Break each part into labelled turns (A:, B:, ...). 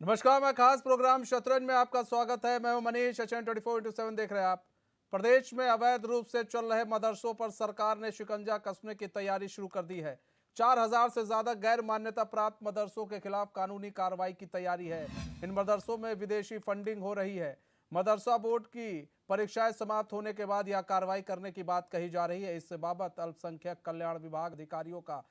A: नमस्कार, मैं खास प्रोग्राम शतरंज में आपका स्वागत है। मैं हूं मनीष। एचएन 24/7 देख रहे हैं आप। प्रदेश में अवैध रूप से चल रहे मदरसों पर सरकार ने शिकंजा कसने की तैयारी शुरू कर दी है। 4000 से ज्यादा गैर मान्यता प्राप्त मदरसों के खिलाफ कानूनी कार्रवाई की तैयारी है। इन मदरसों में विदेशी फंडिंग हो रही है। मदरसा बोर्ड की परीक्षाएं समाप्त होने के बाद यह कार्रवाई करने की बात कही जा रही है। इस बाबत अल्पसंख्यक कल्याण विभाग अधिकारियों का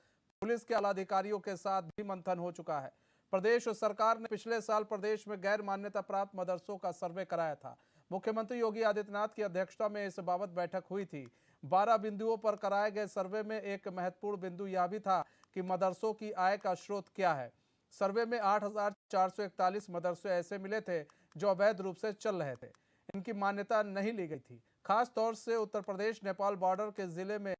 A: पुलिस के आला अधिकारियों के साथ भी मंथन हो चुका है। प्रदेश सरकार ने पिछले साल प्रदेश में गैर मान्यता प्राप्त मदरसों का सर्वे कराया था। मुख्यमंत्री योगी आदित्यनाथ की अध्यक्षता में इस बाबत बैठक हुई थी। 12 बिंदुओं पर कराए गए सर्वे में एक महत्वपूर्ण बिंदु यह भी था कि मदरसों की आय का स्रोत क्या है। सर्वे में 8441 मदरसे ऐसे मिले थे जो अवैध रूप से चल रहे थे। इनकी मान्यता नहीं ली गई थी। खास तौर से उत्तर प्रदेश नेपाल बॉर्डर के जिले में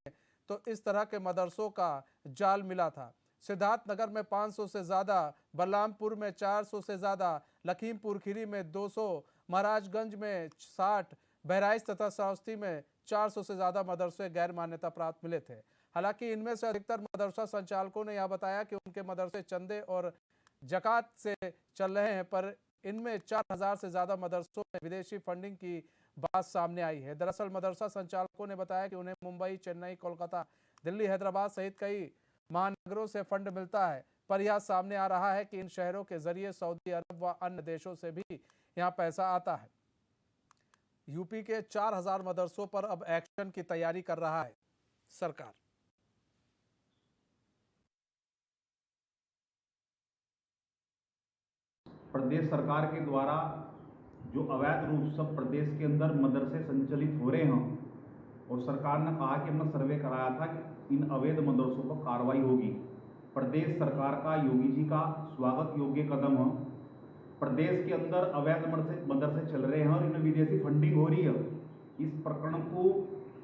A: तो इस तरह के मदरसों का जाल मिला था। सिद्धार्थनगर में 500 से ज़्यादा, बलरामपुर में 400 से ज़्यादा, लखीमपुर खीरी में 200, महाराजगंज में 60, बहराइच तथा श्रावस्ती में 400 से ज़्यादा मदरसे गैर मान्यता प्राप्त मिले थे। हालांकि इनमें से अधिकतर मदरसा संचालकों ने यह बताया कि उनके मदरसे चंदे और जकात से चल रहे हैं, पर इनमें 4000 से ज़्यादा मदरसों में विदेशी फंडिंग की बात सामने आई है। दरअसल मदरसा संचालकों ने बताया कि उन्हें मुंबई, चेन्नई, कोलकाता, दिल्ली, हैदराबाद सहित कई महानगरों से फंड मिलता है, पर यह सामने आ रहा है कि इन शहरों के जरिए सऊदी अरब व अन्य देशों से भी यहां पैसा आता है। यूपी के 4000 मदरसों पर अब एक्शन की तैयारी कर रहा है सरकार।
B: प्रदेश सरकार के द्वारा जो अवैध रूप से प्रदेश के अंदर मदरसे संचालित हो रहे हैं और सरकार ने कहा कि हमने सर्वे कराया था कि इन अवैध मदरसों पर कार्रवाई होगी। प्रदेश सरकार का, योगी जी का स्वागत योग्य कदम है। प्रदेश के अंदर अवैध मदरसे चल रहे हैं और इनमें विदेशी फंडिंग हो रही है। इस प्रकरण को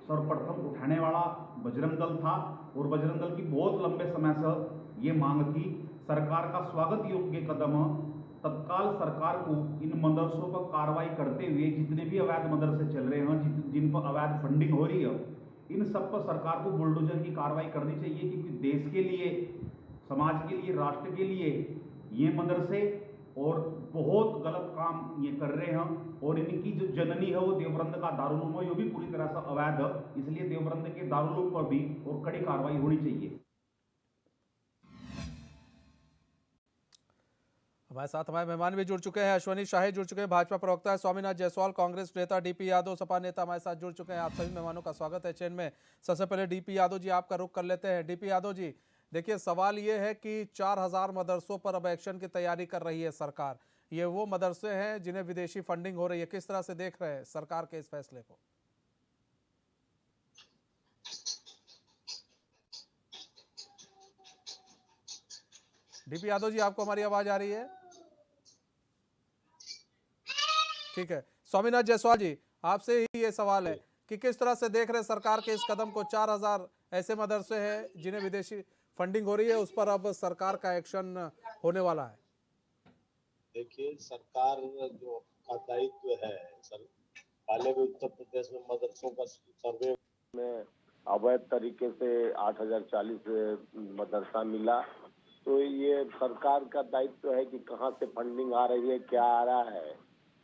B: सर्वप्रथम उठाने वाला बजरंग दल था और बजरंग दल की बहुत लंबे समय से ये मांग थी। सरकार का स्वागत योग्य कदम है। तत्काल सरकार को इन मदरसों पर कार्रवाई करते हुए जितने भी अवैध मदरसे चल रहे हैं, जिन पर अवैध फंडिंग हो रही है, इन सब पर सरकार को बुलडोजर की कार्रवाई करनी चाहिए, क्योंकि देश के लिए, समाज के लिए, राष्ट्र के लिए ये मदरसे और बहुत गलत काम ये कर रहे हैं। और इनकी जो जननी है वो देवबंद का दारुल है, वो भी पूरी तरह से अवैध है। इसलिए देवबंद के दारुल पर भी और कड़ी कार्रवाई होनी चाहिए।
A: हमारे साथ हमारे मेहमान भी जुड़ चुके हैं। अश्वनी शाही जुड़ चुके हैं, भाजपा प्रवक्ता है। स्वामीनाथ जायसवाल कांग्रेस नेता, डीपी यादव सपा नेता हमारे साथ जुड़ चुके हैं। आप सभी मेहमानों का स्वागत है चैन में। सबसे पहले डीपी यादव जी, आपका रुख कर लेते हैं। डीपी यादव जी, देखिए सवाल ये है कि 4000 मदरसों पर अब एक्शन की तैयारी कर रही है सरकार। ये वो मदरसे हैं जिन्हें विदेशी फंडिंग हो रही है। किस तरह से देख रहे हैं सरकार के इस फैसले को? डीपी यादव जी, आपको हमारी आवाज आ रही है? ठीक है। स्वामीनाथ जायसवाल जी, आपसे ही ये सवाल है कि किस तरह से देख रहे हैं सरकार के इस कदम को। 4000 ऐसे मदरसे हैं जिन्हें विदेशी फंडिंग हो रही है, उस पर अब सरकार का एक्शन होने वाला है।
C: देखिए, सरकार जो का दायित्व है, सर पहले भी उत्तर प्रदेश में मदरसों का सर्वे में अवैध तरीके से 8040 मदरसा मिला। तो ये सरकार का दायित्व है कि कहाँ से फंडिंग आ रही है, क्या आ रहा है।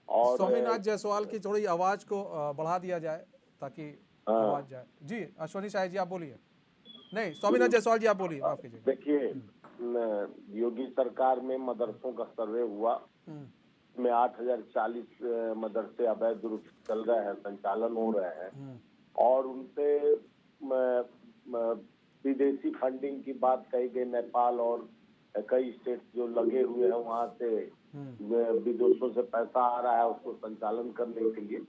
C: और
A: स्वामीनाथ जायसवाल की थोड़ी आवाज को बढ़ा दिया जाए ताकि आवाज जाए। जी अश्वनी शाही जी, आप बोलिए। नहीं, स्वामीनाथ जायसवाल जी आप बोलिए, माफ कीजिएगा।
C: देखिए, योगी सरकार में मदरसों का सर्वे हुआ, में 8040 मदरसे अवैध रूप से चल रहे हैं, संचालन हो रहे हैं और उनसे विदेशी फंडिंग की बात कही गई। नेपाल और कई स्टेट जो लगे हुए हैं वहां से विदेशों से पैसा आ रहा है उसको संचालन करने के लिए।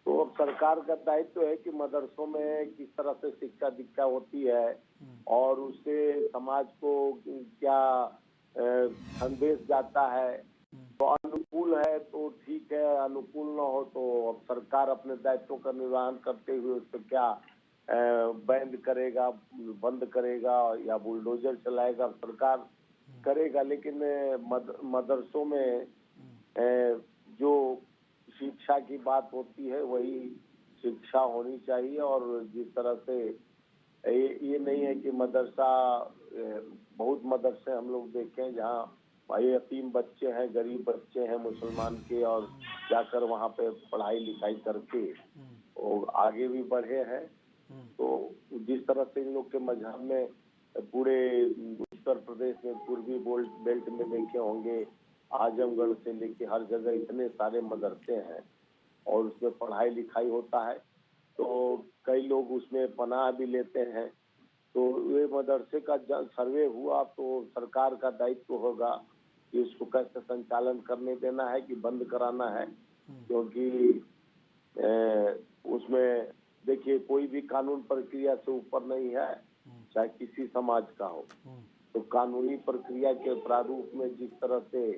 C: तो अब सरकार का दायित्व है कि मदरसों में किस तरह से शिक्षा दीक्षा होती है और उससे समाज को क्या संदेश जाता है। तो अनुकूल है तो ठीक है, अनुकूल न हो तो अब सरकार अपने दायित्वों का निर्वहन करते हुए उस पर क्या बंद करेगा, बंद करेगा या बुलडोजर चलाएगा, सरकार करेगा। लेकिन मदरसों में जो शिक्षा की बात होती है वही शिक्षा होनी चाहिए। और जिस तरह से ये नहीं है कि मदरसा, बहुत मदरसे हम लोग देखें जहाँ भाई यतीम बच्चे हैं, गरीब बच्चे हैं मुसलमान के, और जाकर वहाँ पे पढ़ाई लिखाई करके और आगे भी बढ़े हैं। तो जिस तरह से इन लोग के मजहब में पूरे उत्तर प्रदेश में पूर्वी बेल्ट में देखे होंगे, आजमगढ़ से लेके हर जगह इतने सारे मदरसे हैं और उसमें पढ़ाई लिखाई होता है, तो कई लोग उसमें पनाह भी लेते हैं। तो ये मदरसे का जब सर्वे हुआ तो सरकार का दायित्व होगा कि उसको कैसे संचालन करने देना है कि बंद कराना है, क्योंकि उसमें देखिए कोई भी कानून प्रक्रिया से ऊपर नहीं है, चाहे किसी समाज का हो। तो कानूनी प्रक्रिया के प्रारूप में जिस तरह से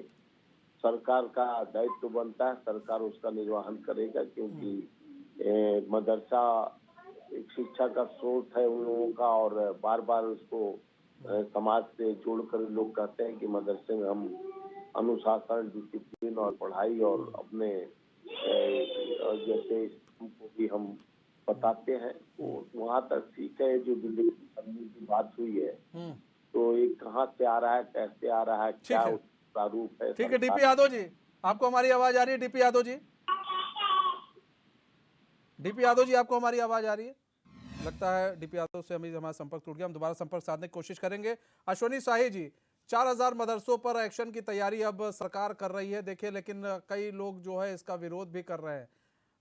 C: सरकार का दायित्व बनता है, सरकार उसका निर्वहन करेगा, क्योंकि मदरसा एक शिक्षा का स्रोत है उन लोगों का, और बार बार उसको समाज से जोड़कर लोग कहते हैं कि मदरसे में हम अनुशासन, डिसिप्लिन और पढ़ाई और अपने जैसे को भी हम बताते हैं। तो वहाँ तक ठीक है, जो दिल्ली की बात हुई है तो ये कहाँ से आ रहा है, कैसे आ रहा है, क्या प्रारूप है।
A: ठीक है डीपी यादव जी, आपको हमारी आवाज आ रही है? डीपी यादव जी, डीपी यादव जी, आपको हमारी आवाज आ रही है? लगता है डीपी यादव से हमारा संपर्क टूट गया। हम दोबारा संपर्क साधने की कोशिश करेंगे। अश्वनी शाही जी, 4000 मदरसों पर एक्शन की तैयारी अब सरकार कर रही है, देखिए, लेकिन कई लोग जो है इसका विरोध भी कर रहे हैं।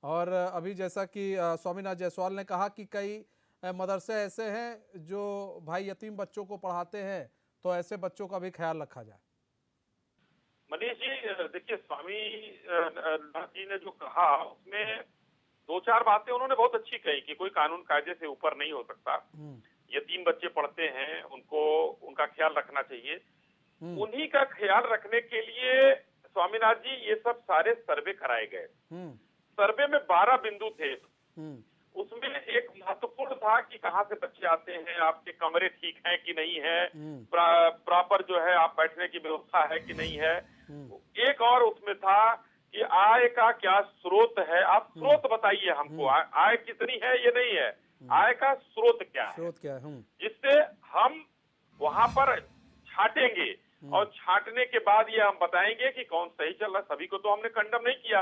A: और अभी जैसा कि स्वामीनाथ जायसवाल ने कहा कि कई मदरसे ऐसे हैं जो भाई यतीम बच्चों को पढ़ाते हैं, तो ऐसे बच्चों का भी ख्याल रखा जाए।
D: मनीष जी, देखिए स्वामी नाथ जी ने जो कहा उसमें दो चार बातें उन्होंने बहुत अच्छी कही कि कोई कानून कायदे से ऊपर नहीं हो सकता। यतीम बच्चे पढ़ते हैं, उनको उनका ख्याल रखना चाहिए। उन्हीं का ख्याल रखने के लिए स्वामीनाथ जी ये सब सारे सर्वे कराए गए। सर्वे में 12 बिंदु थे। उसमें एक महत्वपूर्ण था कि कहाँ से बच्चे आते हैं, आपके कमरे ठीक हैं कि नहीं है, प्रॉपर जो है आप बैठने की व्यवस्था है कि नहीं है। एक और उसमें था कि आय का क्या स्रोत है, आप स्रोत बताइए हमको, आय कितनी है ये नहीं है, आय का स्रोत क्या है, जिससे हम वहां पर छाटेंगे और छाटने के बाद ये हम बताएंगे कि कौन सही चल रहा है। सभी को तो हमने कंडम नहीं किया।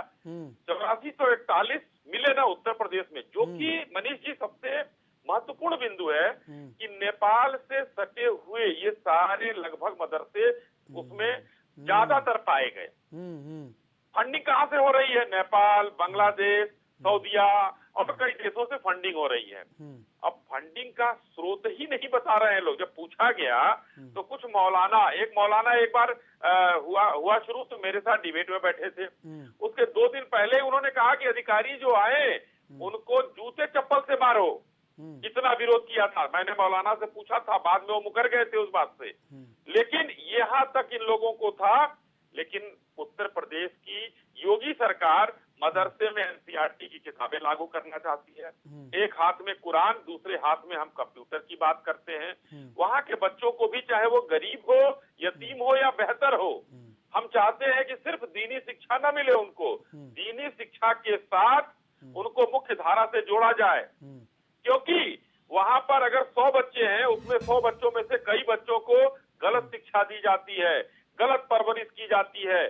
D: 8441 मिले ना उत्तर प्रदेश में, जो कि मनीष जी सबसे महत्वपूर्ण बिंदु है कि नेपाल से सटे हुए ये सारे लगभग मदरसे उसमें ज्यादातर पाए गए। फंडिंग कहाँ से हो रही है? नेपाल, बांग्लादेश, सऊदीया और कई देशों से फंडिंग हो रही है। अब फंडिंग का स्रोत ही नहीं बता रहे हैं लोग। जब पूछा गया तो कुछ मौलाना, एक बार हुआ शुरू तो मेरे साथ डिबेट में बैठे थे। उसके 2 दिन पहले उन्होंने कहा कि अधिकारी जो आए उनको जूते चप्पल से मारो, इतना विरोध किया था। मैंने मौलाना से पूछा था, बाद में वो मुकर गए थे उस बात से। लेकिन यहाँ तक इन लोगों को था। लेकिन उत्तर प्रदेश की योगी सरकार मदरसे में एनसीईआरटी की किताबें लागू करना चाहती है। एक हाथ में कुरान, दूसरे हाथ में हम कंप्यूटर की बात करते हैं। वहाँ के बच्चों को भी, चाहे वो गरीब हो, यतीम हो या बेहतर हो, हम चाहते हैं कि सिर्फ दीनी शिक्षा न मिले उनको, दीनी शिक्षा के साथ उनको मुख्य धारा से जोड़ा जाए। क्योंकि वहां पर अगर 100 बच्चे हैं, उसमें 100 बच्चों में से कई बच्चों को गलत शिक्षा दी जाती है, गलत परवरिश की जाती है।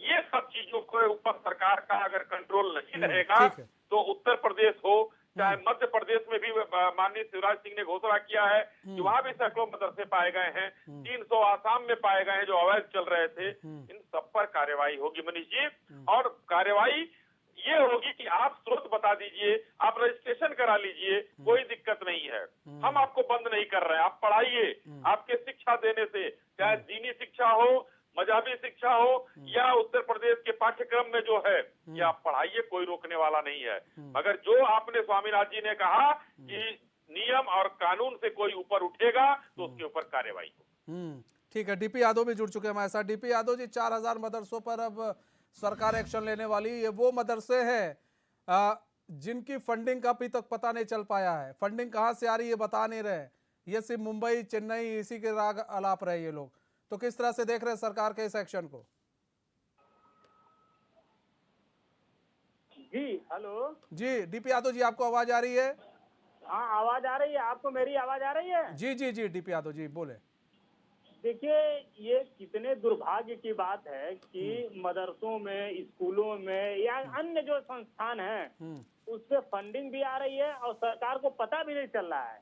D: ये सब चीजों के ऊपर सरकार का अगर कंट्रोल नहीं रहेगा तो उत्तर प्रदेश हो चाहे मध्य प्रदेश में भी माननीय शिवराज सिंह ने घोषणा किया है कि वहां भी सैकड़ों मदरसे पाए गए हैं, 300 आसाम में पाए गए हैं जो अवैध चल रहे थे। इन सब पर कार्रवाई होगी मनीष जी, और कार्रवाई ये होगी कि आप स्रोत बता दीजिए, आप रजिस्ट्रेशन करा लीजिए, कोई दिक्कत नहीं है। हम आपको बंद नहीं कर रहे हैं, आप पढ़ाइए। आपके शिक्षा देने से, चाहे दीनी शिक्षा हो, मजहबी शिक्षा हो या उत्तर प्रदेश के पाठ्यक्रम में जो है, ये आप पढ़ाइए, कोई रोकने वाला नहीं है। मगर जो आपने स्वामीनाथ जी ने कहा कि नियम और कानून से कोई ऊपर उठेगा तो उसके ऊपर कार्रवाई हो।
A: ठीक है, डीपी यादव भी जुड़ चुके हैं हमारे साथ। डीपी यादव जी, 4000 मदरसों पर अब सरकार एक्शन लेने वाली। ये वो मदरसे हैं जिनकी फंडिंग का अभी तक पता नहीं चल पाया है। फंडिंग कहाँ से आ रही है बता नहीं रहे। ये सिर्फ मुंबई, चेन्नई, इसी के राग अलाप रहे ये लोग। तो किस तरह से देख रहे हैं सरकार के इस एक्शन को?
E: जी हेलो
A: जी डीपी यादव जी, आपको आवाज आ रही है?
E: हाँ आवाज आ रही है, आपको मेरी आवाज आ रही है?
A: जी जी जी डीपी यादव जी बोले।
E: देखिए, ये कितने दुर्भाग्य की बात है कि मदरसों में, स्कूलों में या अन्य जो संस्थान हैं उस पे फंडिंग भी आ रही है और सरकार को पता भी नहीं चल रहा है।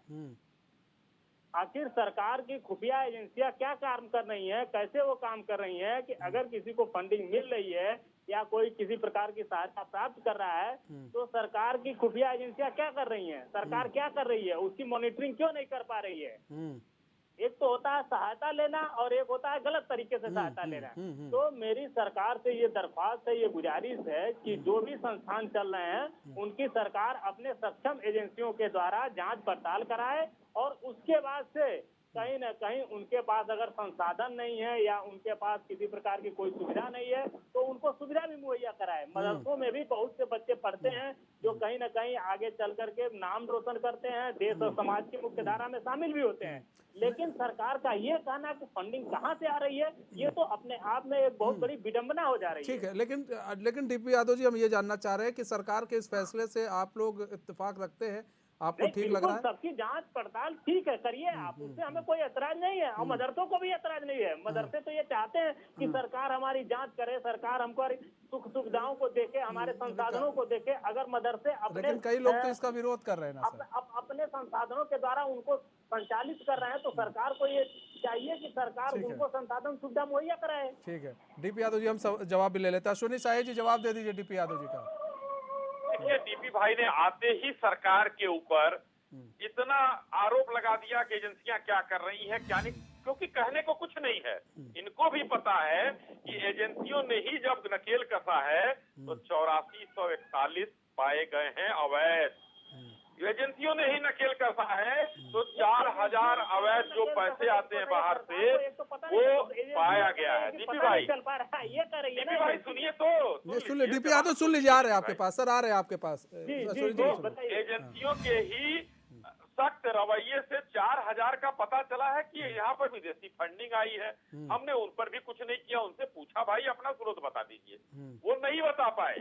E: आखिर सरकार की खुफिया एजेंसियां क्या काम कर रही हैं, कैसे वो काम कर रही हैं कि अगर किसी को फंडिंग मिल रही है या कोई किसी प्रकार की सहायता प्राप्त कर रहा है तो सरकार की खुफिया एजेंसियां क्या कर रही हैं, सरकार क्या कर रही है, उसकी मॉनिटरिंग क्यों नहीं कर पा रही है। एक तो होता है सहायता लेना और एक होता है गलत तरीके से सहायता लेना। तो मेरी सरकार से ये दरख्वास्त है, ये गुजारिश है कि जो भी संस्थान चल रहे हैं उनकी सरकार अपने सक्षम एजेंसियों के द्वारा जांच पड़ताल कराए और उसके बाद से कहीं न कहीं उनके पास अगर संसाधन नहीं है या उनके पास किसी प्रकार की कोई सुविधा नहीं है तो उनको सुविधा भी मुहैया कराए। मदरसों में भी बहुत से बच्चे पढ़ते हैं जो कहीं न कहीं आगे चल करके नाम रोशन करते हैं, देश और समाज की मुख्य धारा में शामिल भी होते हैं। लेकिन सरकार का ये कहना कि फंडिंग कहाँ से आ रही है, ये तो अपने आप में एक बहुत बड़ी विडंबना हो जा रही है।
A: ठीक है, लेकिन डीपी यादव जी, हम ये जानना चाह रहे हैं कि सरकार के इस फैसले से आप लोग इत्तेफाक रखते हैं, आपको ठीक लग रहा है?
E: सबकी जांच पड़ताल ठीक है, करिए आप, उससे हमें कोई ऐतराज नहीं है और मदरसों को भी ऐतराज नहीं है। मदरसे तो ये चाहते हैं कि सरकार हमारी जांच करे, सरकार हमको सुख सुविधाओं को देखे, हमारे संसाधनों को देखे। अगर मदरसे अपने,
A: लेकिन कई लोग तो इसका विरोध कर रहे हैं ना सर।
E: अपने संसाधनों के द्वारा उनको संचालित कर रहे हैं तो सरकार को ये चाहिए कि सरकार उनको संसाधन सुविधा मुहैया कराए।
A: ठीक है डीपी यादव जी, हम जवाब भी ले लेते हैं। अश्विनी शाही जी, जवाब दे दीजिए डीपी यादव जी का।
D: देखिए, डीपी भाई ने आते ही सरकार के ऊपर इतना आरोप लगा दिया कि एजेंसियां क्या कर रही हैं क्या नहीं, क्योंकि कहने को कुछ नहीं है। इनको भी पता है कि एजेंसियों ने ही जब नकेल कसा है तो 8441 पाए गए हैं अवैध। एजेंसियों ने ही नकेल कसा है तो 4000 अवैध जो पैसे आते हैं बाहर से वो पाया गया है। डीपी भाई, डीपी भाई सुनिए तो,
A: सुन लीजिए डीपी यादव, सुन लीजिए, आ रहे हैं आपके पास सर, आ रहे हैं आपके पास।
D: एजेंसियों के ही सख्त रवैये से 4000 का पता चला है कि यहाँ पर विदेशी फंडिंग आई है। हमने उन पर भी कुछ नहीं किया, उनसे पूछा भाई अपना स्रोत बता दीजिए, वो नहीं बता पाए।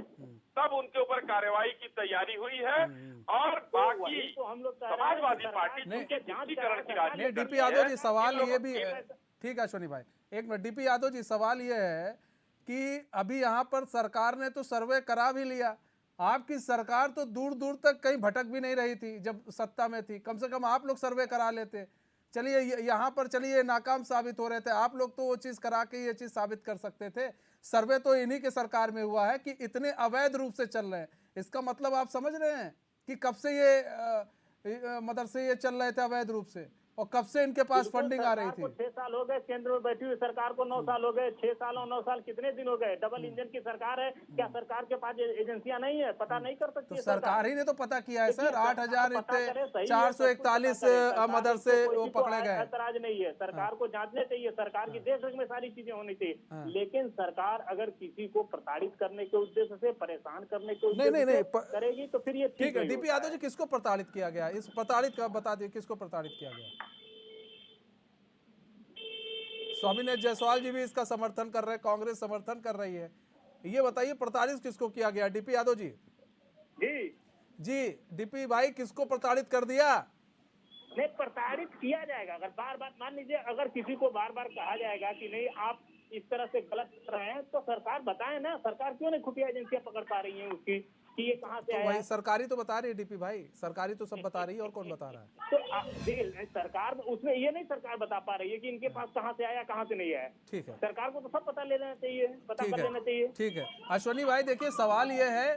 D: तब उनके ऊपर कार्रवाई की तैयारी हुई है और बाकी समाजवादी पार्टी तुष्टीकरण की राजनीति।
A: डीपी यादव जी, सवाल ये भी है, ठीक है अश्विनी भाई, एक मिनट। डीपी यादव जी, सवाल ये है कि अभी यहाँ पर सरकार ने तो सर्वे करा भी लिया, आपकी सरकार तो दूर दूर तक कहीं भटक भी नहीं रही थी जब सत्ता में थी। कम से कम आप लोग सर्वे करा लेते। चलिए यहाँ पर चलिए नाकाम साबित हो रहे थे, आप लोग तो वो चीज़ करा के ये चीज़ साबित कर सकते थे। सर्वे तो इन्हीं के सरकार में हुआ है कि इतने अवैध रूप से चल रहे हैं। इसका मतलब आप समझ रहे हैं कि कब से ये मदरसे ये चल रहे थे अवैध रूप से और कब से इनके पास फंडिंग आ रही थी।
E: 6 साल हो गए केंद्र में बैठी हुई सरकार को, 9 साल हो गए, 6 साल और 9 साल कितने दिन हो गए। डबल इंजन की सरकार है, क्या सरकार के पास एजेंसियां नहीं है, पता नहीं कर सकती?
A: तो सरकार ही ने तो पता किया है सर, 8441 मदरसे वो पकड़े गए।
E: ऐतराज नहीं है, सरकार को जांचने चाहिए, सरकार की देख रेख में सारी चीजें होनी चाहिए। लेकिन सरकार अगर किसी को प्रताड़ित करने के उद्देश्य से, परेशान करने के उद्देश्य से करेगी तो फिर ये
A: ठीक है। डीपी यादव जी, किसको प्रताड़ित किया गया? इस प्रताड़ित का बता दिए, किसको प्रताड़ित किया गया? स्वामीनाथ जायसवाल जी भी इसका समर्थन कर रहे हैं, कांग्रेस समर्थन कर रही है। ये बताइए प्रताड़ित किसको किया गया? डीपी यादव जी। जी डीपी भाई, किसको प्रताड़ित कर दिया?
E: नहीं, प्रताड़ित किया जाएगा अगर बार बार, मान लीजिए अगर किसी को बार बार कहा जाएगा कि नहीं आप इस तरह से गलत कर रहे हैं तो सरकार बताए ना, सरकार क्यों नहीं खुफिया एजेंसियां पकड़ पा रही हैं उसकी कि ये कहाँ से आया?
A: भाई सरकारी तो बता रही है डीपी भाई, सरकारी तो सब बता रही है, और कौन बता रहा है?
E: तो सरकार उसमें ये नहीं सरकार बता पा रही है कि इनके पास कहाँ से आया कहाँ से नहीं आया।
A: ठीक है,
E: सरकार को तो सब पता ले लेना चाहिए, पता कर लेना चाहिए।
A: ठीक है अश्विनी भाई, देखिए सवाल ये है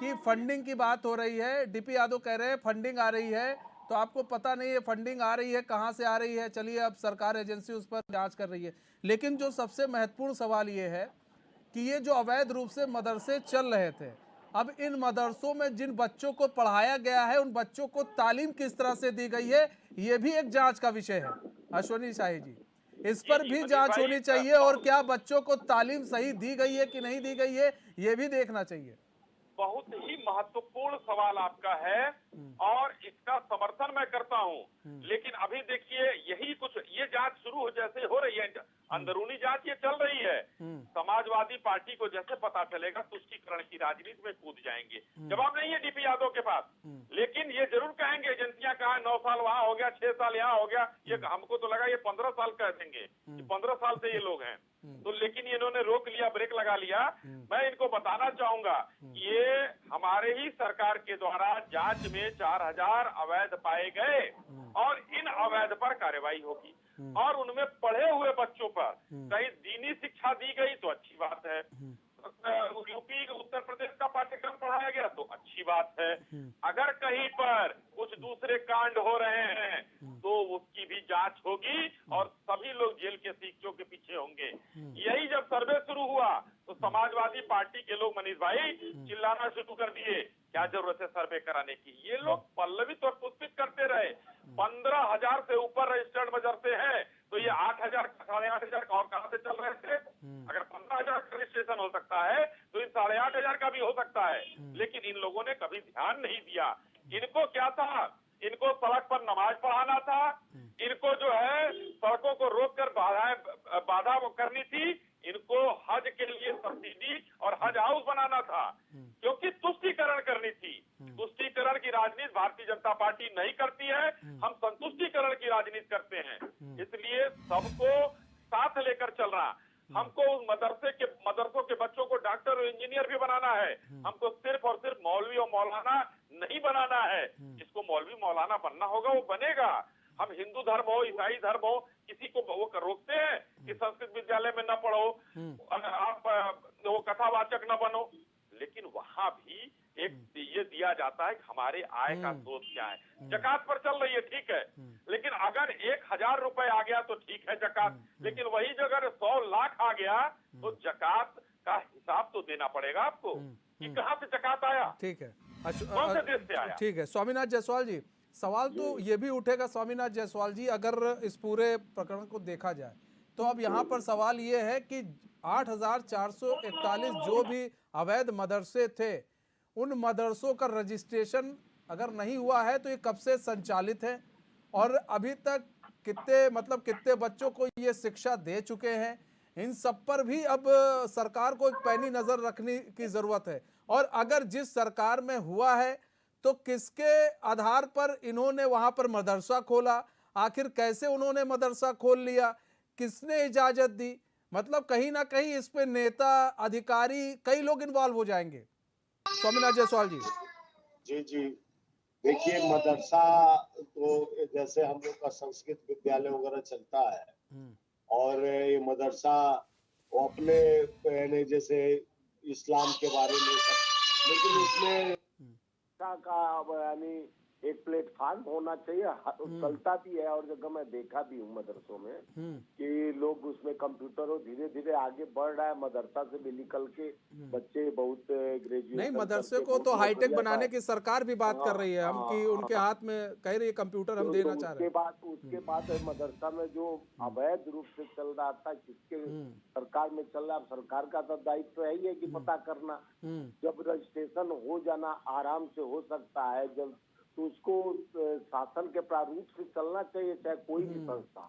A: कि फंडिंग की बात हो रही है, डीपी यादव कह रहे हैं फंडिंग आ रही है, तो आपको पता नहीं है फंडिंग आ रही है कहाँ से आ रही है। चलिए अब सरकार एजेंसी उस पर जांच कर रही है, लेकिन जो सबसे महत्वपूर्ण सवाल ये है कि ये जो अवैध रूप से मदरसे चल रहे थे, अब इन मदरसों में जिन बच्चों को पढ़ाया गया है उन बच्चों को तालीम किस तरह से दी गई है, ये भी एक जांच का विषय है। अश्विनी शाही जी, इस पर भी जांच होनी चाहिए और क्या बच्चों को तालीम सही दी गई है कि नहीं दी गई है, ये भी देखना चाहिए।
D: बहुत ही महत्वपूर्ण सवाल आपका है और इसका समर्थन मैं करता हूं। लेकिन अभी देखिए यही कुछ ये जांच शुरू जैसे हो रही है, अंदरूनी जांच ये चल रही है। समाजवादी पार्टी को जैसे पता चलेगा तुष्टीकरण की राजनीति में कूद जाएंगे। जवाब नहीं है डीपी यादव के पास, लेकिन ये जरूर कहेंगे एजेंसियां कहा 9 साल वहां हो गया, 6 साल यहाँ हो गया। ये हमको तो लगा ये 15 साल कह देंगे कि 15 साल से ये लोग हैं। तो लेकिन इन्होंने रोक लिया, ब्रेक लगा लिया। मैं इनको बताना चाहूंगा ये हमारे ही सरकार के द्वारा जांच में 4000 अवैध पाए गए और इन अवैध पर कार्रवाई होगी और उनमें पढ़े हुए बच्चों पर कहीं दीनी शिक्षा दी गई तो अच्छी बात है। यूपी उत्तर प्रदेश का पाठ्यक्रम पढ़ाया गया तो अच्छी बात है। अगर कहीं पर कुछ दूसरे कांड हो रहे हैं तो उसकी भी जांच होगी और सभी लोग जेल के सीखों के पीछे होंगे। यही जब सर्वे शुरू हुआ तो समाजवादी पार्टी के लोग मनीष भाई चिल्लाना शुरू कर दिए, क्या जरूरत है सर्वे कराने की। ये लोग पल्लवित और पुष्पित करते रहे। 15,000 से ऊपर रजिस्टर्ड मदरसे हैं तो ये 8,000 8,500 और कहां से चल रहे थे। अगर 15,000 का रजिस्ट्रेशन हो सकता है तो इन 8,500 का भी हो सकता है। लेकिन इन लोगों ने कभी ध्यान नहीं दिया। इनको क्या था, इनको सड़क पर नमाज पढ़ाना था, इनको जो है सड़कों को रोक कर बाधा करनी थी, इनको हज के लिए सब्सिडी और हज हाउस बनाना था क्योंकि तुष्टीकरण करनी थी। तुष्टीकरण की राजनीति भारतीय जनता पार्टी नहीं करती है, हम संतुष्टीकरण की राजनीति करते हैं। इसलिए सबको साथ लेकर चल रहा। हमको उस मदरसों के बच्चों को डॉक्टर और इंजीनियर भी बनाना है। हमको सिर्फ और सिर्फ मौलवी और मौलाना नहीं बनाना है। जिसको मौलवी मौलाना बनना होगा वो बनेगा। हम हिंदू धर्म हो, ईसाई धर्म हो, किसी को वो रोकते हैं कि संस्कृत विद्यालय में न पढ़ो, आप वो कथावाचक न बनो। लेकिन वहां भी एक ये दिया जाता है कि हमारे आय का स्रोत क्या है। जकात पर चल रही है, ठीक है, लेकिन अगर 1,000 रुपए आ गया तो ठीक है जकात, लेकिन वही अगर 100 लाख आ गया तो जकात का हिसाब तो देना पड़ेगा आपको कि कहां से जकात आया,
A: ठीक है,
D: कौन से देश से आया।
A: ठीक है स्वामीनाथ जायसवाल जी, सवाल तो ये भी उठेगा स्वामीनाथ जायसवाल जी, अगर इस पूरे प्रकरण को देखा जाए तो अब यहाँ पर सवाल ये है कि 8,441 जो भी अवैध मदरसे थे उन मदरसों का रजिस्ट्रेशन अगर नहीं हुआ है तो ये कब से संचालित है और अभी तक कितने बच्चों को ये शिक्षा दे चुके हैं। इन सब पर भी अब सरकार को एक पैनी नजर रखने की जरूरत है। और अगर जिस सरकार में हुआ है तो किसके आधार पर इन्होंने वहां पर मदरसा खोला, आखिर कैसे उन्होंने मदरसा खोल लिया, किसने इजाजत दी। मतलब कहीं ना कहीं इस पे नेता, अधिकारी, कई लोग इन्वॉल्व हो जाएंगे। स्वामीनाथ जायसवाल जी।
C: जी देखिए, मदरसा तो जैसे हम लोग का संस्कृत विद्यालय वगैरह चलता है और ये मदरसा वो अपने यानी जैसे इस्लाम के बारे में, लेकिन उसमें का यानी एक प्लेटफॉर्म होना चाहिए। चलता भी है और जगह मैं देखा भी हूँ मदरसों में कि लोग उसमें कंप्यूटर धीरे धीरे आगे बढ़ रहा है। मदरसा से भी निकल के बच्चे बहुत ग्रेजुएट
A: नहीं, मदरसे को तो हाईटेक बनाने की सरकार भी बात कर रही है हम कि उनके हाथ में कह रही है कंप्यूटर हम देना चाह रहे हैं।
C: उसके बाद मदरसा में जो अवैध रूप से चल रहा था किसके सरकार में चल रहा है, सरकार का तो दायित्व है ही है कि पता करना। जब रजिस्ट्रेशन हो जाना आराम से हो सकता है जब, तो उसको शासन के प्रारूप से चलना चाहिए। चाहे कोई भी संस्था,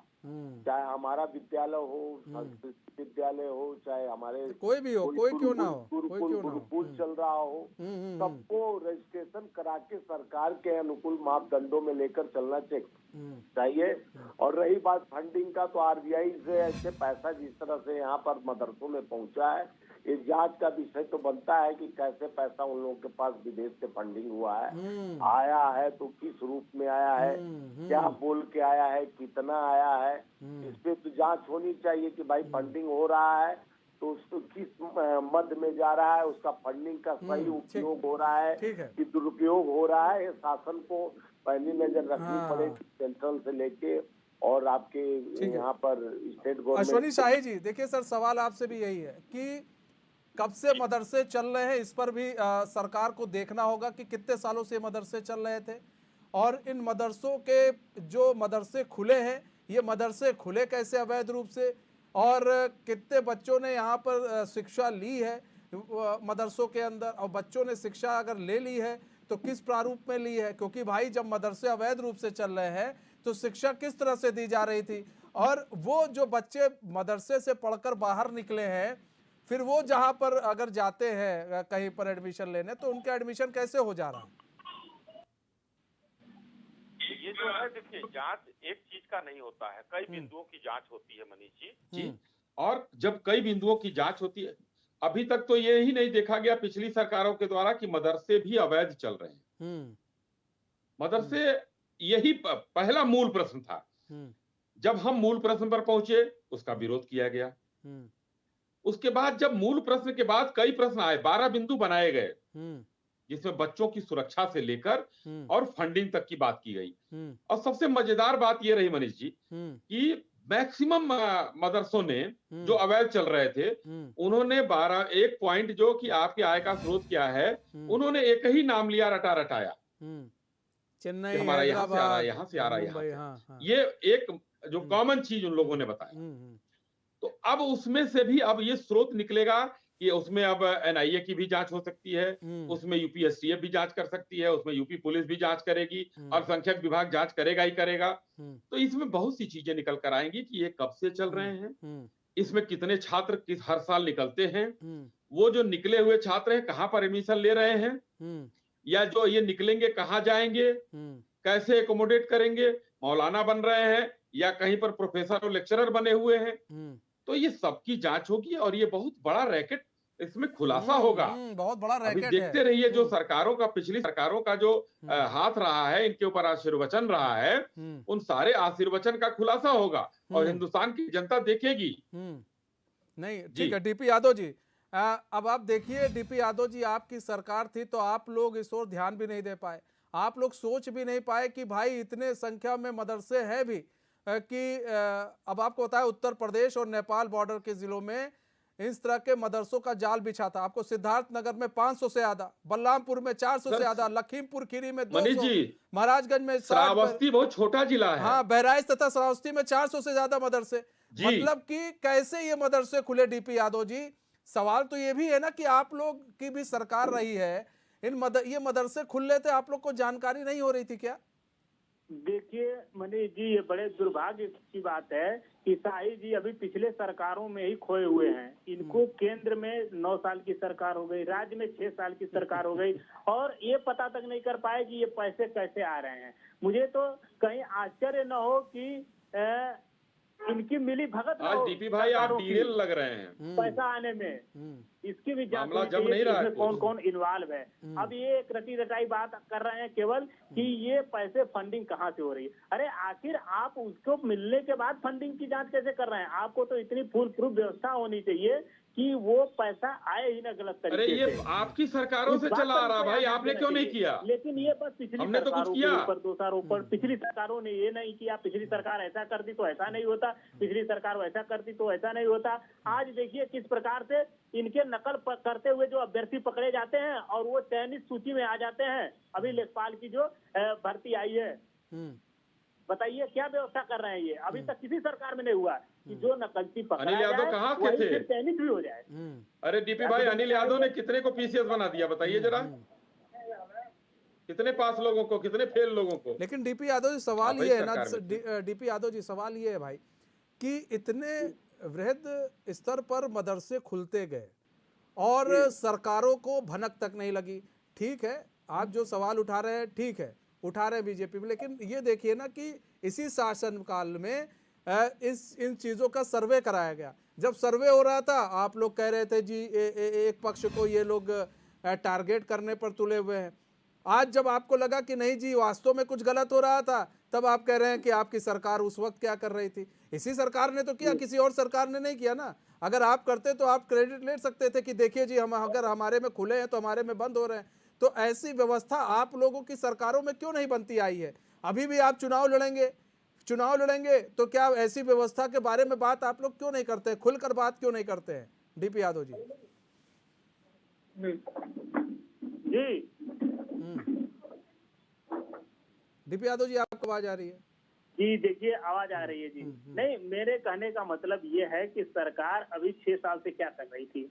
C: चाहे हमारा विद्यालय हो, संस्कृत विद्यालय हो, चाहे हमारे
A: कोई भी हो, कोई क्यों ना हो,
C: गुरुकुल चल रहा हो, सबको रजिस्ट्रेशन करा के सरकार के अनुकूल मापदंडों में लेकर चलना चाहिए। और रही बात फंडिंग का, तो आरबीआई से ऐसे पैसा जिस तरह से यहाँ पर मदरसों में पहुंचा है, इस जांच का विषय तो बनता है कि कैसे पैसा उन लोगों के पास विदेश से फंडिंग हुआ है, आया है तो किस रूप में आया है, क्या बोल के आया है, कितना आया है, इस पे तो जांच होनी चाहिए कि भाई फंडिंग हो रहा है तो उसको किस मद में जा रहा है, उसका फंडिंग का सही उपयोग हो रहा है कि दुरुपयोग हो रहा है। शासन को पहली नजर रखनी पड़ेगी, सेंट्रल से लेके और आपके यहाँ पर स्टेट गवर्नमेंट।
A: अश्वनी शाही जी, देखिए सर, सवाल आपसे भी यही है कि कब से मदरसे चल रहे हैं, इस पर भी सरकार को देखना होगा कि कितने सालों से मदरसे चल रहे थे और इन मदरसों के जो मदरसे खुले हैं ये मदरसे खुले कैसे अवैध रूप से और कितने बच्चों ने यहाँ पर शिक्षा ली है, मदरसों के अंदर, और बच्चों ने शिक्षा अगर ले ली है तो किस प्रारूप में ली है? क्योंकि भाई जब मदरसे अवैध रूप से चल रहे हैं तो शिक्षा किस तरह से दी जा रही थी, और वो जो बच्चे मदरसे से पढ़कर बाहर निकले हैं फिर वो जहां पर अगर जाते हैं कहीं पर एडमिशन लेने तो उनका एडमिशन कैसे हो जा रहा है?
D: ये जो है देखिए, जांच एक चीज का नहीं होता है, कई बिंदुओं की जांच होती है मनीष जी।
F: जी। और जब कई बिंदुओं की जांच होती है, अभी तक तो ये ही नहीं देखा गया पिछली सरकारों के द्वारा कि मदरसे भी अवैध चल रहे हैं। मदरसे, यही पहला मूल प्रश्न था। जब हम मूल प्रश्न पर पहुंचे उसका विरोध किया गया। उसके बाद जब मूल प्रश्न के बाद कई प्रश्न आए, 12 बिंदु बनाए गए जिसमें बच्चों की सुरक्षा से लेकर और फंडिंग तक की बात की गई। और सबसे मजेदार बात ये रही मनीष जी कि मैक्सिमम मदरसों ने जो अवैध चल रहे थे उन्होंने 12 एक पॉइंट जो कि आपकी आय का स्रोत क्या है, उन्होंने एक ही नाम लिया, रटा रटाया,
A: चेन्नई,
F: हमारा यहाँ से आ रहा है, यहाँ से आ रहा है, यहाँ से।
A: हाँ।
F: ये एक जो कॉमन चीज उन लोगों ने बताया। तो अब उसमें से भी अब ये स्रोत निकलेगा कि उसमें अब एनआईए की भी जांच हो सकती है, उसमें यूपीएससीएफ भी जांच कर सकती है, उसमें यूपी पुलिस भी जांच करेगी, अल्पसंख्यक विभाग जांच करेगा ही करेगा। तो इसमें बहुत सी चीजें निकल कर आएंगी कि ये कब से चल रहे हैं, इसमें कितने छात्र हर साल निकलते हैं, वो जो निकले हुए छात्र हैं कहाँ पर एडमिशन ले रहे हैं, या जो ये निकलेंगे कहाँ जाएंगे, कैसे एकोमोडेट करेंगे, मौलाना बन रहे हैं या कहीं पर प्रोफेसर और लेक्चरर बने हुए हैं। तो ये सबकी जांच होगी और ये बहुत बड़ा रैकेट इसमें खुलासा होगा।
A: बहुत बड़ा
F: अभी
A: रैकेट
F: देखते
A: है।
F: रहिए जो सरकारों का, पिछली सरकारों का जो हाथ रहा है, इनके ऊपर आशीर्वचन रहा है, उन सारे आशीर्वचन का खुलासा होगा और हिंदुस्तान की जनता देखेगी।
A: नहीं, ठीक है डीपी यादव जी, अब आप देखिए डीपी यादव जी, आपकी सरकार थी तो आप लोग इस ओर ध्यान भी नहीं दे पाए, आप लोग सोच भी नहीं पाए कि भाई इतने संख्या में मदरसे हैं भी कि अब आपको पता है उत्तर प्रदेश और नेपाल बॉर्डर के जिलों में इस तरह के मदरसों का जाल बिछा था। आपको सिद्धार्थनगर में 500 से ज्यादा, बलरामपुर में 400 से ज्यादा, लखीमपुर खीरी में 200, महाराजगंज में 60,
F: श्रावस्ती बहुत छोटा जिला है।
A: हाँ, बहराइच तथा श्रावस्ती में 400 से ज्यादा मदरसे। मतलब कि कैसे ये मदरसे खुले डीपी यादव जी? सवाल तो ये भी है ना कि आप लोग की भी सरकार रही है, ये मदरसे खुले थे, आप लोग को जानकारी नहीं हो रही थी क्या?
E: देखिए मनीष जी, ये बड़े दुर्भाग्य की बात है कि शाही जी अभी पिछले सरकारों में ही खोए हुए हैं। इनको केंद्र में 9 साल की सरकार हो गई, राज्य में 6 साल की सरकार हो गई और ये पता तक नहीं कर पाए कि ये पैसे कैसे आ रहे हैं। मुझे तो कहीं आश्चर्य न हो कि इनकी मिली भगत
F: आज डीपी भाई आप डिटेल लग रहे हैं
E: पैसा आने में, इसकी भी जांच
F: मामला जब नहीं रहा है,
E: कौन कौन इन्वॉल्व है। अब ये एक रटी रटाई बात कर रहे हैं केवल कि ये पैसे फंडिंग कहाँ से हो रही है। अरे आखिर आप उसको मिलने के बाद फंडिंग की जांच कैसे कर रहे हैं? आपको तो इतनी फुल प्रूफ व्यवस्था होनी चाहिए कि वो पैसा आए ही ना गलत तरीके से।
F: अरे ये आपकी सरकारों से चला आ रहा भाई, आपने क्यों नहीं किया?
E: लेकिन ये बस पिछली
F: हमने तो कुछ किया।
E: ऊपर दोषारोपण, पिछली सरकारों ने ये नहीं किया, पिछली सरकार ऐसा करती तो ऐसा नहीं होता, पिछली सरकार वैसा करती तो ऐसा नहीं होता। आज देखिए किस प्रकार से इनके नकल करते हुए जो अभ्यर्थी पकड़े जाते हैं और वो चयनित सूची में आ जाते हैं। अभी लेखपाल की जो भर्ती आई है, बताइए क्या व्यवस्था कर रहे हैं ये? अभी तक किसी सरकार में नहीं हुआ कि जो नकलची पकड़ा
F: अनिल यादव
E: जाए,
F: कहाँ के
E: वही
F: थे?
E: फिर चयनित भी हो जाए।
F: अरे डीपी भाई, अनिल यादव ने कितने को पीसीएस बना दिया बताइए जरा, कितने पास लोगों को, कितने फेल लोगों को।
A: लेकिन डीपी यादव जी सवाल ये है ना, डीपी यादव जी सवाल ये है भाई कि इतने वृहद स्तर पर मदरसे खुलते गए और सरकारों को भनक तक नहीं लगी। ठीक है, आप जो सवाल उठा रहे हैं ठीक है, उठा रहे हैं बीजेपी में, लेकिन ये देखिए ना कि इसी शासनकाल में इन चीज़ों का सर्वे कराया गया। जब सर्वे हो रहा था आप लोग कह रहे थे जी एक पक्ष को ये लोग टारगेट करने पर तुले हुए हैं। आज जब आपको लगा कि नहीं जी वास्तव में कुछ गलत हो रहा था, तब आप कह रहे हैं कि आपकी सरकार उस वक्त क्या कर रही थी। इसी सरकार ने तो किया, किसी और सरकार ने नहीं किया ना। अगर आप करते तो आप क्रेडिट ले सकते थे कि देखिए जी हम अगर हमारे में खुले हैं तो हमारे में बंद हो रहे हैं। तो ऐसी व्यवस्था आप लोगों की सरकारों में क्यों नहीं बनती आई है? अभी भी आप चुनाव लड़ेंगे तो क्या ऐसी व्यवस्था के बारे में बात आप लोग क्यों नहीं करते, खुलकर बात क्यों नहीं करते हैं? डीपी यादव जी।
E: जी
A: डीपी यादव जी, आपको आवाज आ रही है?
E: जी देखिए आवाज आ रही है जी। नहीं, मेरे कहने का मतलब ये है कि सरकार अभी 6 साल से क्या कर रही थी।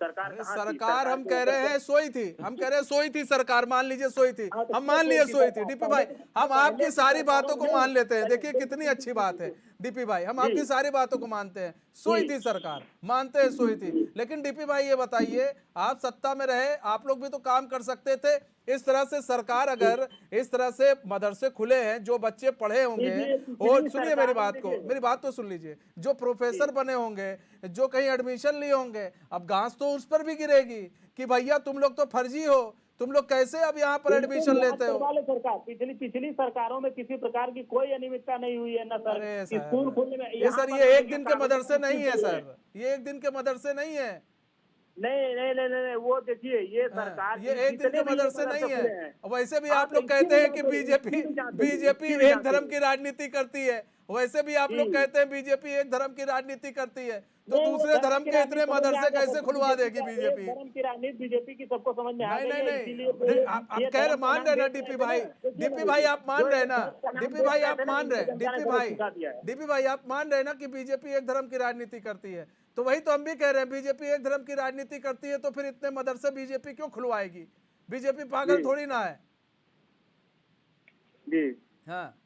E: सरकार
A: अरे
E: कहाँ थी?
A: सरकार हम
E: को
A: कह रहे हैं सोई थी, हम कह रहे हैं सोई थी सरकार, मान लीजिए सोई थी,
E: हाँ, तो
A: हम मान लिए सोई थी। डीपी भाई
E: पहले
A: हम आपकी
E: पहले
A: सारी
E: सरकारों
A: बातों को
E: में
A: मान लेते हैं,
E: पहले
A: देखिए
E: बिल्कुल
A: कितनी
E: बिल्कुल
A: अच्छी बात है।
E: बिल्कुल
A: डीपी भाई हम
E: जी
A: आपकी सारी बातों को मानते हैं, सोई थी सरकार, मानते हैं सोई थी। लेकिन डीपी भाई ये बताइए, आप सत्ता में रहे, आप लोग भी तो काम कर सकते थे। इस तरह से सरकार अगर इस तरह से मदरसे खुले हैं, जो बच्चे पढ़े होंगे,
E: देखिए
A: और
E: पिछली
A: सुनिए मेरी
E: सरकार में
A: बात को,
E: देखिए
A: मेरी बात तो सुन लीजिए, जो प्रोफेसर बने होंगे, जो कहीं एडमिशन लिए होंगे, अब घास तो उस पर भी गिरेगी कि भैया तुम लोग तो फर्जी हो, तुम लोग कैसे अब यहाँ पर
E: बिल्कुल
A: एडमिशन
E: याद
A: लेते हो।
E: करवा ले सरकार। पिछली सरकारों में किसी प्रकार की कोई अनियमितता नहीं हुई है ना सर।
A: अरे
E: स्कूल
A: सर,
E: खोलने में
A: ये
E: यहाँ
A: सर
E: पर
A: ये
E: तो
A: एक
E: देखिए
A: दिन के
E: कानून
A: मदरसे नहीं है
E: चल रहे हैं।
A: सर, ये एक दिन के मदरसे नहीं है।
E: नहीं नहीं नहीं नहीं नहीं, वो देखिए ये
A: हाँ,
E: सरकार
A: ये एक दिन
E: जितने
A: के
E: भी ये
A: मदरसे नहीं
E: खुले
A: है।
E: हैं।
A: वैसे भी आप
E: तो
A: लोग
E: इसकी
A: कहते
E: भी
A: हैं कि
E: जांच होगी,
A: बीजेपी
E: इसकी भी जांच होगी,
A: बीजेपी
E: इसकी भी
A: एक
E: जांच
A: धर्म
E: होगी।
A: की राजनीति करती है, वैसे भी आप लोग
E: जी
A: कहते हैं बीजेपी एक धर्म की राजनीति करती है, तो
E: नहीं, वो
A: दूसरे
E: धर्म
A: धर्म
E: की
A: के इतने
E: राजनीति समझ में आ
A: मदरसे
E: गया
A: कैसे
E: सबको।
A: खुलवा
E: बीजेपी
A: देगी
E: का एक
A: बीजेपी।
E: धर्म की राजनीति बीजेपी की सबको समझ में आ
A: नहीं
E: गई
A: नहीं
E: है,
A: नहीं,
E: इसीलिए तो
A: आप
E: ये
A: कह रहे,
E: धर्म का
A: मान
E: नाम
A: रहे ना
E: बेच
A: डीपी
E: रहे थे
A: भाई,
E: ना। देखिए ना
A: डीपी भाई
E: देखिए,
A: आप मान
E: जो
A: रहे
E: ये
A: ना,
E: धर्म का नाम
A: डीपी
E: बेच
A: भाई
E: रहे
A: आप
E: थे ना,
A: मान रहे,
E: इनको जनता ने
A: डीपी
E: सबक
A: भाई,
E: सिखा दिया है।
A: डीपी भाई आप मान रहे ना कि बीजेपी एक धर्म की राजनीति करती है, तो वही तो हम भी कह रहे हैं, बीजेपी एक धर्म की राजनीति करती है, तो फिर इतने मदरसे बीजेपी क्यों खुलवाएगी। बीजेपी पागल
E: जी
A: थोड़ी ना है।
E: जी
A: हाँ,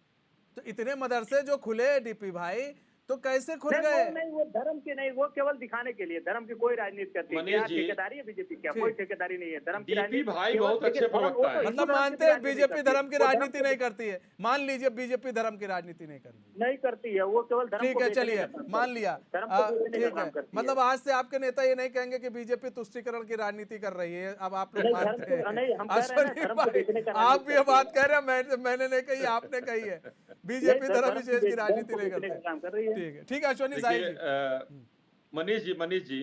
A: तो इतने मदरसे जो खुले डीपी भाई, तो कैसे खुल गए।
E: नहीं वो धर्म के नहीं, वो केवल दिखाने के लिए। धर्म की कोई राजनीति करती है
F: मनीष
E: क्या?
F: जी,
E: ठेकेदारी है बीजेपी क्या? कोई
A: ठीक,
E: ठेकेदारी नहीं है धर्म की
F: डीपी
E: राजनीति।
F: भाई
E: केवल
F: बहुत
E: देखिए
F: अच्छे
E: धर्म, वो
F: प्रवक्ता
E: तो
F: है।
E: हिंदू
A: मतलब
E: धर्म
A: मानते
E: की
A: हैं
E: राजनीति नहीं
A: बीजेपी
E: करती है।
A: धर्म की
E: वो धर्म
A: राजनीति
E: को
A: नहीं करती है, मान लीजिए बीजेपी धर्म की राजनीति नहीं कर रही है।
E: नहीं करती है, वो केवल धर्म
A: ठीक
E: को
A: है,
E: बेचने
A: चलिए
E: का काम
A: मान
E: करती है।
A: लिया।
E: धर्म को बेचने का
A: ठीक
E: काम
A: है,
E: करती है।
A: मतलब आज से आपके नेता ये नहीं कहेंगे कि बीजेपी तुष्टीकरण की राजनीति कर रही है, अब आप लोग
E: नहीं,
A: मानते
E: धर्म को नहीं,
A: हैं।
E: हम कह रहे हैं ना,
A: अश्वनी
E: धर्म को
A: भाई,
E: बेचने का
A: आप
E: राजनीति
A: भी ये
E: करती
A: बात
E: है।
A: कह रहे हैं, मैंने नहीं कही, आपने कही है।
E: नहीं,
A: बीजेपी धर्म
E: धर्म
A: विशेष की
E: धर्म
A: राजनीति
E: को
A: नहीं
E: बेचने
A: करती
E: का
A: है।
E: काम कर रही है।
A: ठीक है अश्वनी साई
F: देखिए
A: जी।
F: मनीष जी,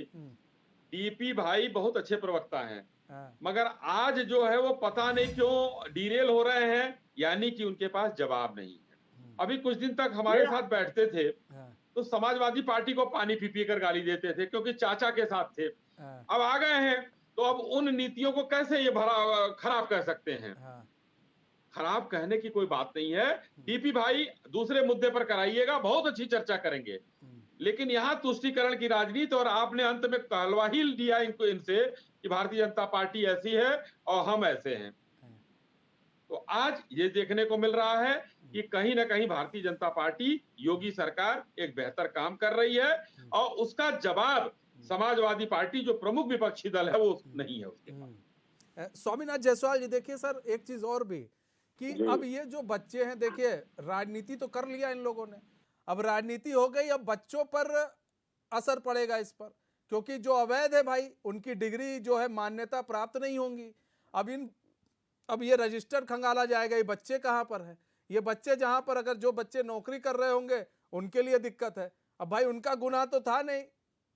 F: डीपी भाई बहुत अच्छे प्रवक्ता हैं,
A: हाँ,
F: मगर आज जो है वो पता नहीं क्यों डीरेल हो रहे हैं, यानी कि उनके पास जवाब नहीं है। अभी कुछ दिन तक हमारे साथ बैठते थे,
A: हाँ,
F: तो समाजवादी पार्टी को पानी पी पी कर गाली देते थे, क्योंकि चाचा के साथ थे।
A: हाँ,
F: अब आ गए हैं, तो अब उन नीतियों को कैसे ये भरा खराब कह सकते हैं।
A: हाँ,
F: खराब कहने की कोई बात नहीं है। डीपी भाई दूसरे मुद्दे पर कराइएगा, बहुत अच्छी चर्चा करेंगे, लेकिन यहाँ तुष्टीकरण की राजनीति, और आपने अंत में कहलवा ही दिया इनको, इनसे कि भारतीय जनता पार्टी ऐसी है और हम ऐसे हैं। तो आज ये देखने को मिल रहा है कि कहीं ना कहीं भारतीय जनता पार्टी, योगी सरकार एक बेहतर काम कर रही है, और उसका जवाब समाजवादी पार्टी जो प्रमुख विपक्षी दल है वो नहीं है उसके पास।
A: स्वामीनाथ जायसवाल जी, देखिए सर एक चीज और भी कि अब ये जो बच्चे हैं, देखिए राजनीति तो कर लिया इन लोगों ने, अब राजनीति हो गई, अब बच्चों पर असर पड़ेगा इस पर, क्योंकि जो अवैध है भाई, उनकी डिग्री जो है मान्यता प्राप्त नहीं होंगी। अब ये रजिस्टर खंगाला जाएगा, ये बच्चे कहाँ पर हैं, ये बच्चे जहां पर, अगर जो बच्चे नौकरी कर रहे होंगे उनके लिए दिक्कत है। अब भाई उनका गुनाह तो था नहीं,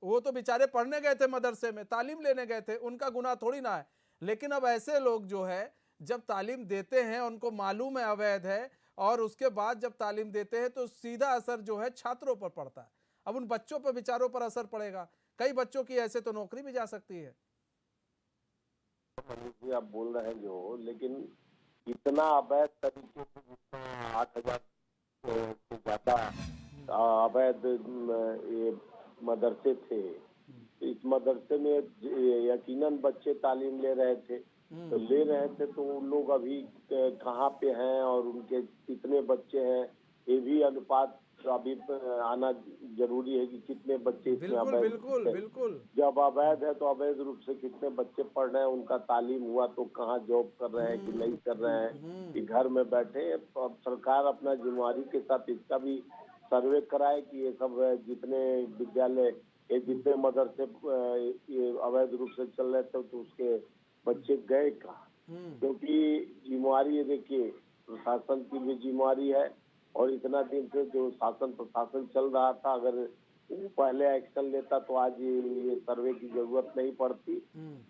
A: वो तो बेचारे पढ़ने गए थे मदरसे में, तालीम लेने गए थे, उनका गुनाह थोड़ी ना है। लेकिन अब ऐसे लोग जो है जब तालीम देते हैं, उनको मालूम है अवैध है, और उसके बाद जब तालीम देते हैं तो सीधा असर जो है छात्रों पर पड़ता है। अब उन बच्चों पर, बेचारों पर असर पड़ेगा। कई बच्चों की ऐसे तो नौकरी भी जा सकती है।
C: मनीष जी आप बोल रहे हैं जो, लेकिन इतना अवैध तरीके से, जितना 8,000 से ज्यादा अवैध ये मदरसे थे, इस मदरसे में यकीनन बच्चे तालीम ले रहे थे, तो उन लोग अभी कहाँ पे हैं और उनके कितने बच्चे हैं, ये भी अनुपात अभी आना जरूरी है कि कितने बच्चे इसमें
A: बिल्कुल
C: अवैध
A: बिल्कुल
C: हैं।
A: बिल्कुल।
C: जब अवैध है तो अवैध रूप से कितने बच्चे पढ़ रहे हैं, उनका तालीम हुआ तो कहाँ जॉब कर रहे हैं कि नहीं कर रहे हैं, कि घर में बैठे। अब सरकार अपना जिम्मेवारी के साथ इसका भी सर्वे कराए कि ये सब जितने विद्यालय, ये जितने मदरसे ये अवैध रूप से चल रहे थे, तो उसके बच्चे गए कहाँ। क्योंकि जिम्मेवारी ये देखिए प्रशासन की भी जिम्मेवारी है, और इतना दिन से जो शासन प्रशासन चल रहा था, अगर वो पहले एक्शन लेता तो आज ये सर्वे की जरूरत नहीं पड़ती,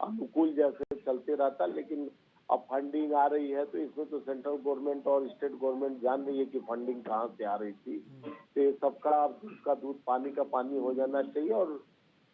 C: अनुकूल जैसे चलते रहता। लेकिन अब फंडिंग आ रही है तो इसमें तो सेंट्रल गवर्नमेंट और स्टेट गवर्नमेंट जान रही है कि फंडिंग कहाँ से आ रही थी, तो ये सबका दूध का दूध पानी का पानी हो जाना चाहिए। और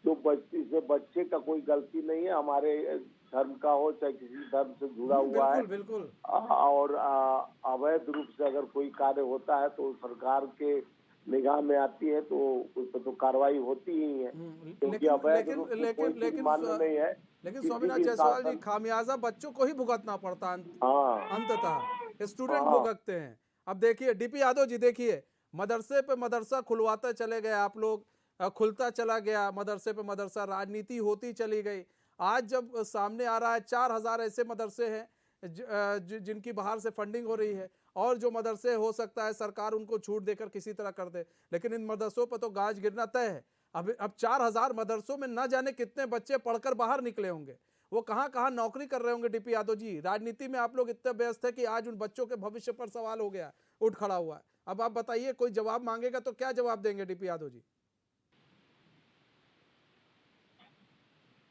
C: जो बच्चे का कोई गलती नहीं है, हमारे धर्म का हो चाहे किसी धर्म से जुड़ा हुआ है,
A: बिल्कुल।
C: और अवैध रूप से अगर कोई कार्य होता है तो सरकार के निगाह में आती है तो उस पर तो कार्रवाई होती ही है, क्योंकि
A: लेकिन
C: अवैध
A: लेकिन
C: रूप से
A: लेकिन
C: कोई चीज
A: लेकिन
C: मान्य नहीं है।
A: लेकिन
C: किसी
A: स्वामीनाथ
C: भी
A: जायसवाल जी,
C: शासन,
A: खामियाजा बच्चों को ही भुगतना पड़ता है
C: हाँ
A: अंततः, स्टूडेंट
C: हाँ
A: भुगतते हैं। अब देखिए डीपी यादव जी, देखिए मदरसे पे मदरसा खुलवाते चले गए आप लोग, खुलता चला गया मदरसे पे मदरसा, राजनीति होती चली गई। आज जब सामने आ रहा है 4000 ऐसे मदरसे हैं जिनकी बाहर से फंडिंग हो रही है, और जो मदरसे हो सकता है सरकार उनको छूट देकर किसी तरह कर दे, लेकिन इन मदरसों पर तो गाज गिरना तय है। अब 4000 मदरसों में न जाने कितने बच्चे पढ़कर बाहर निकले होंगे, वो कहाँ कहाँ नौकरी कर रहे होंगे। डीपी यादव जी, राजनीति में आप लोग इतने व्यस्त है कि आज उन बच्चों के भविष्य पर सवाल हो गया, उठ खड़ा हुआ है। अब आप बताइए, कोई जवाब मांगेगा तो क्या जवाब देंगे डीपी यादव जी?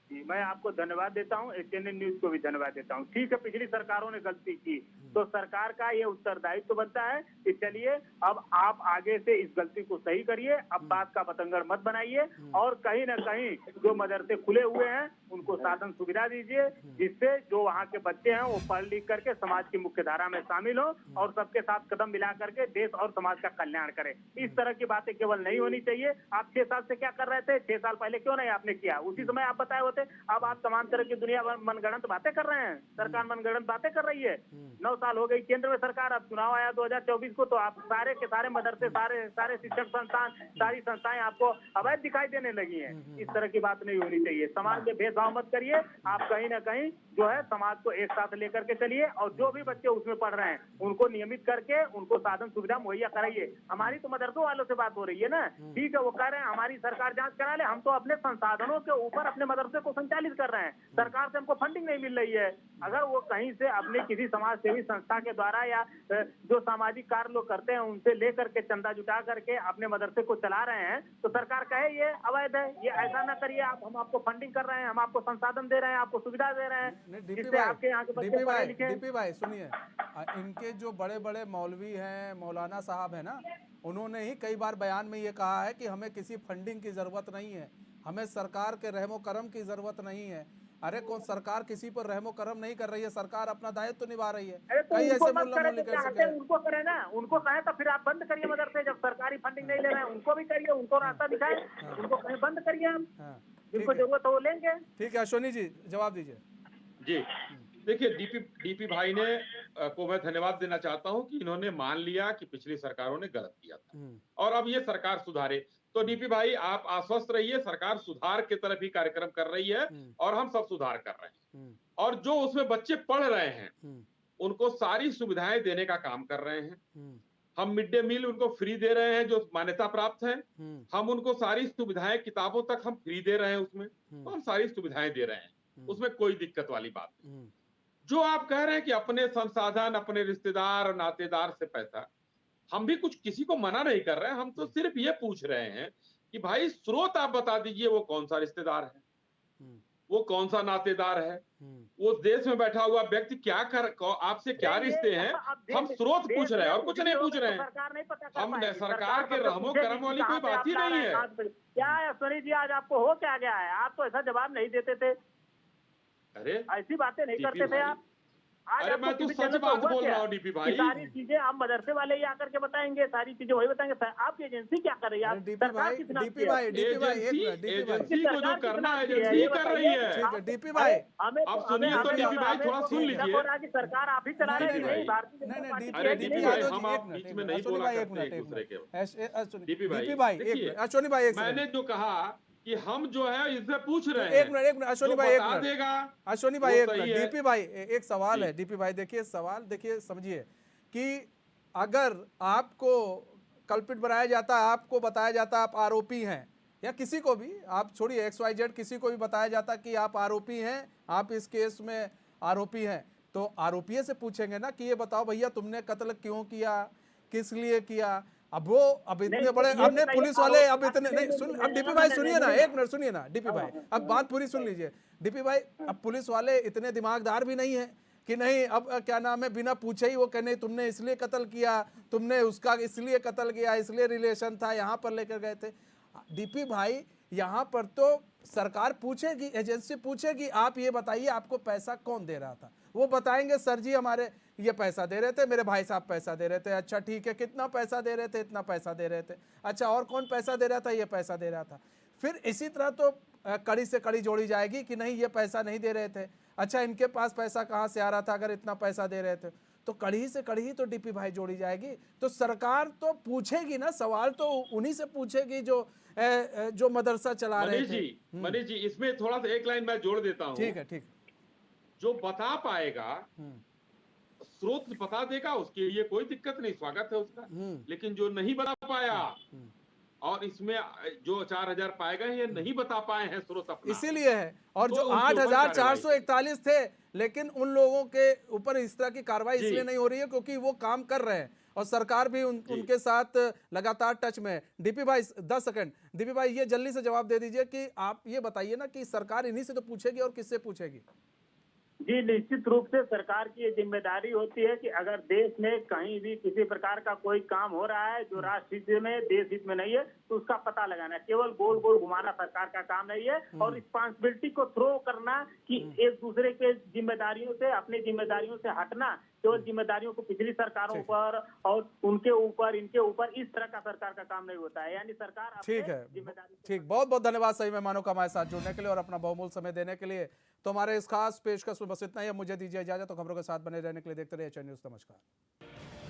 E: मैं आपको धन्यवाद देता हूं, एचएनएन न्यूज को भी धन्यवाद देता हूं। ठीक है, पिछली सरकारों ने गलती की तो सरकार का ये उत्तरदायित्व तो बनता है कि चलिए अब आप आगे से इस गलती को सही करिए, अब बात का बतंगड़ मत बनाइए, और कहीं ना कहीं जो मदरसे खुले हुए हैं उनको साधन सुविधा दीजिए, जिससे जो वहाँ के बच्चे हैं वो पढ़ लिख करके समाज की मुख्य धारा में शामिल हो और सबके साथ कदम मिला करके देश और समाज का कल्याण करें। इस तरह की बातें केवल नहीं होनी चाहिए। आप 6 साल से क्या कर रहे थे, 6 साल पहले क्यों नहीं आपने किया, उसी समय आप बताए होते। अब आप तमाम तरह की दुनिया मनगढ़ंत बातें कर रहे हैं, सरकार मनगढ़ंत बातें कर रही है। 9 साल हो गई केंद्र में सरकार, अब चुनाव आया 2024 को, तो आप सारे के सारे मदरसे, सारे शिक्षण संस्थान, सारी संस्थाएं आपको अवैध दिखाई देने लगी हैं। इस तरह की बात नहीं होनी चाहिए। समाज में भेदभाव मत करिए, आप कहीं ना कहीं जो है समाज को एक साथ लेकर के चलिए, और जो भी बच्चे उसमें पढ़ रहे हैं उनको नियमित करके उनको साधन सुविधा मुहैया कराइए। हमारी तो मदरसों वालों से बात हो रही है ना, ठीक है, वो कह रहे हैं हमारी सरकार जांच करा ले, हम तो अपने संसाधनों के ऊपर अपने मदरसे को संचालित कर रहे हैं, सरकार से हमको फंडिंग नहीं मिल रही है। अगर वो कहीं से अपने किसी समाज सेवी संस्था के द्वारा या जो सामाजिक कार्य लोग करते हैं उनसे लेकर के चंदा जुटा करके अपने मदरसे को चला रहे हैं, तो सरकार कहे ये अवैध है, ये ऐसा ना करिए आप, हम आपको फंडिंग कर रहे हैं, हम आपको संसाधन दे रहे हैं, आपको सुविधा दे रहे हैं, जिससे आपके यहाँ के बच्चे पढ़े लिखे।
A: डीपी भाई सुनिए, इनके जो बड़े बड़े मौलवी हैं, मौलाना साहब है ना, उन्होंने ही कई बार बयान में ये कहा है कि हमें किसी फंडिंग की जरूरत नहीं है, हमें सरकार के रहमो करम की जरूरत नहीं है। अरे कौन सरकार किसी पर रहमो करम नहीं कर रही है, सरकार अपना दायित्व तो निभा रही है। कई ऐसे
E: उनको करे ना, उनको कहे तो फिर आप बंद करिए मदरसे, जब सरकारी फंडिंग नहीं ले रहे हैं उनको भी करिए, उनको रास्ता दिखाए, उनको कहीं बंद करिए, हम जिनको जरूरत है वो लेंगे।
A: ठीक है, अश्विनी जी जवाब दीजिए।
F: जी देखिए, डीपी भाई ने को मैं धन्यवाद देना चाहता हूं कि इन्होंने मान लिया कि पिछली सरकारों ने गलत किया था और अब ये सरकार सुधारे। तो डीपी भाई आप आश्वस्त रहिए, सरकार सुधार की तरफ ही कार्यक्रम कर रही है और हम सब सुधार कर रहे हैं, और जो उसमें बच्चे पढ़ रहे हैं उनको सारी सुविधाएं देने का काम कर रहे हैं। हम मिड डे मील उनको फ्री दे रहे हैं जो मान्यता प्राप्त है, हम उनको सारी सुविधाएं, किताबों तक हम फ्री दे रहे हैं, उसमें तो हम सारी सुविधाएं दे रहे हैं, उसमें कोई दिक्कत वाली बात नहीं। जो आप कह रहे हैं कि अपने संसाधन, अपने रिश्तेदार और नातेदार से पैसा, हम भी कुछ किसी को मना नहीं कर रहे हैं, हम तो सिर्फ ये पूछ रहे हैं कि भाई स्रोत आप बता दीजिए, वो कौन सा रिश्तेदार है, वो कौन सा नातेदार है, वो देश में बैठा हुआ व्यक्ति क्या आपसे क्या रिश्ते हैं, हम स्रोत पूछ रहे हैं और कुछ नहीं पूछ रहे हैं। हम सरकार के रहमो करम वाली कोई बात ही नहीं है।
E: क्या है अश्विनी जी, आज आपको हो क्या गया है, आप तो ऐसा जवाब नहीं देते थे,
F: अरे
E: ऐसी बातें नहीं करते थे आप। आज
F: अरे मैं तो सच बात बोल रहा हूँ डीपी भाई,
E: सारी चीजें आप मदरसे वाले ही आकर के बताएंगे, सारी चीजें वही बताएंगे। आपकी एजेंसी क्या कर रही है?
A: डीपी भाई
F: एजेंसी को जो करना है एजेंसी कर रही है।
A: डीपी भाई
F: आप सुनिए तो डीपी भाई थोड़ा सुन लीजिए।
E: सरकार आप ही चला रही है,
F: अरे डीपी भाई हम आप बीच में नहीं बोला करते एक दूसरे के। डीपी भाई मैंने जो कहा कि हम जो है इससे पूछ रहे हैं,
A: एक मिनट अश्विनी भाई, अश्विनी भाई एक मिनट, डीपी भाई एक सवाल है। डीपी भाई देखिए, सवाल देखिए, समझिए कि अगर आपको कल्पित बनाया जाता है, आपको बताया जाता है आप आरोपी हैं, या किसी को भी, आप छोड़िए XYZ, किसी को भी बताया जाता कि आप आरोपी हैं, आप इस केस में आरोपी हैं, तो आरोपी से पूछेंगे ना कि ये बताओ भैया तुमने कत्ल क्यों किया, किस लिए किया। अब वो इतने बड़े हमने पुलिस वाले अब इतने नहीं सुन, अब डीपी भाई सुनिए ना, एक मिनट सुनिए ना डीपी भाई, अब बात पूरी सुन लीजिए डीपी भाई। अब पुलिस वाले इतने दिमागदार भी नहीं है कि नहीं अब क्या नाम है, बिना पूछे ही वो कहने तुमने इसलिए कत्ल किया, तुमने उसका इसलिए कत्ल किया, इसलिए रिलेशन था, यहाँ पर लेकर गए थे। डीपी भाई यहाँ पर तो सरकार पूछेगी, एजेंसी पूछेगी आप ये बताइए आपको पैसा कौन दे रहा था, वो बताएंगे सर जी हमारे ये पैसा दे रहे थे, मेरे भाई साहब पैसा दे रहे थे, अच्छा ठीक है, कितना पैसा दे रहे थे, इतना पैसा दे रहे थे, अच्छा और कौन पैसा दे रहा था, ये पैसा दे रहा था। फिर इसी तरह तो कड़ी से कड़ी जोड़ी जाएगी कि नहीं ये पैसा नहीं दे रहे थे, अच्छा इनके पास पैसा कहाँ से आ रहा था अगर इतना पैसा दे रहे थे, तो कड़ी से कड़ी ही तो डीपी भाई जोड़ी जाएगी। तो सरकार तो पूछेगी ना, सवाल तो उन्हीं से पूछेगी जो मदरसा चला रहे थे।
F: मनीष जी इसमें थोड़ा सा एक लाइन मैं जोड़ देता हूँ।
A: ठीक है, ठीक।
F: जो बता पाएगा, स्रोत बता देगा, उसके लिए कोई दिक्कत नहीं, स्वागत है उसका। लेकिन जो नहीं बता पाया, और इसमें जो 4000 पाए गए ये नहीं बता पाए हैं स्रोत अपना,
A: इसीलिए है। और
F: तो
A: जो
F: उनके ऊपर
A: 8441 थे, लेकिन उन लोगों के ऊपर इस तरह की कार्रवाई इसलिए नहीं हो रही है क्योंकि वो काम कर रहे हैं और सरकार भी उनके साथ लगातार टच में है। डीपी भाई 10 सेकंड, डीपी भाई ये जल्दी से जवाब दे दीजिए कि आप ये बताइए ना कि सरकार इन्हीं से तो पूछेगी और किससे पूछेगी?
E: जी, निश्चित रूप से सरकार की ये जिम्मेदारी होती है कि अगर देश में कहीं भी किसी प्रकार का कोई काम हो रहा है जो राष्ट्र हित में, देश हित में नहीं है, तो उसका पता लगाना। केवल गोल गोल घुमाना सरकार का काम नहीं है, और रिस्पांसिबिलिटी को थ्रो करना कि एक दूसरे के जिम्मेदारियों से, अपनी जिम्मेदारियों से हटना, केवल जिम्मेदारियों को पिछली सरकारों पर और उनके ऊपर, इनके ऊपर, इस तरह का सरकार का काम नहीं होता है। यानी सरकार
A: ठीक है,
E: जिम्मेदारी।
A: ठीक, बहुत बहुत धन्यवाद सही मेहमानों का हमारे साथ जुड़ने के लिए और अपना बहुमूल्य समय देने के लिए। तो हमारे इस खास पेशकश में बस इतना ही। अब मुझे दीजिए इजाजत, तो खबरों के साथ बने रहने के लिए देखते रहिए एचएन न्यूज़। नमस्कार।